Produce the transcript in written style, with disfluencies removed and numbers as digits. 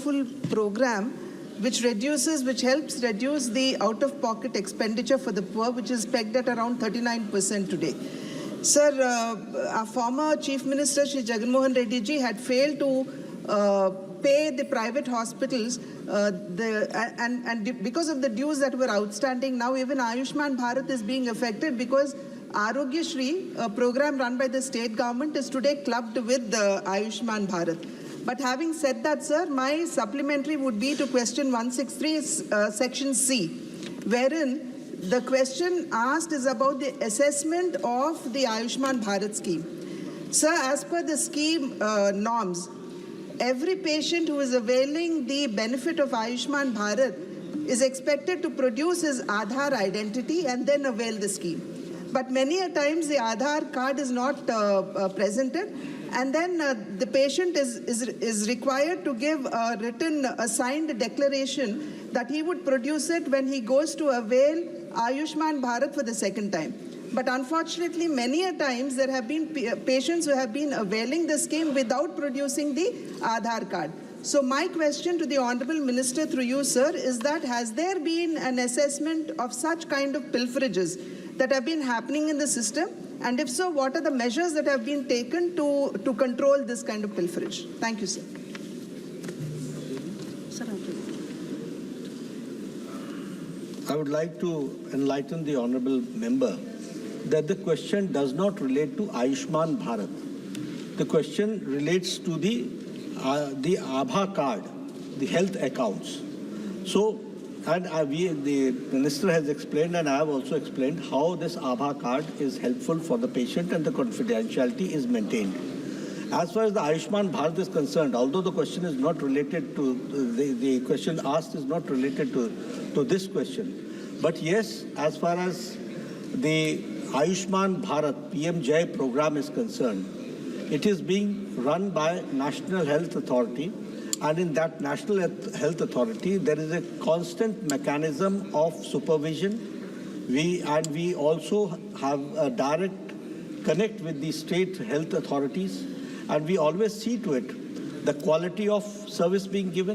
wonderful program which helps reduce the out-of-pocket expenditure for the poor, which is pegged at around 39% today. Sir, our former Chief Minister, Shri Jagan Reddy ji, had failed to pay the private hospitals and because of the dues that were outstanding, now even Ayushman Bharat is being affected because Arogya Shri, a program run by the state government, is today clubbed with Ayushman Bharat. But having said that, sir, my supplementary would be to question 163, section C, wherein the question asked is about the assessment of the Ayushman Bharat scheme. Sir, as per the scheme norms, every patient who is availing the benefit of Ayushman Bharat is expected to produce his Aadhaar identity and then avail the scheme. But many a times the Aadhaar card is not presented, and then the patient is required to give a written, signed declaration that he would produce it when he goes to avail Ayushman Bharat for the second time. But unfortunately, many a times there have been patients who have been availing the scheme without producing the Aadhaar card. So my question to the Honourable Minister through you, sir, is that has there been an assessment of such kind of pilferages that have been happening in the system? And if so, what are the measures that have been taken to control this kind of pilferage? Thank you, sir. I would like to enlighten the Honourable Member that the question does not relate to Ayushman Bharat. The question relates to the Aadhaar card, the health accounts. So, the Minister has explained, and I have also explained how this Aadhaar card is helpful for the patient and the confidentiality is maintained. As far as the Ayushman Bharat is concerned, although the question is not related to, the question asked is not related to this question, but yes, as far as the Ayushman Bharat PMJ program is concerned, it is being run by National Health Authority, and in that National Health Authority there is a constant mechanism of supervision. We also have a direct connect with the state health authorities, and we always see to it the quality of service being given.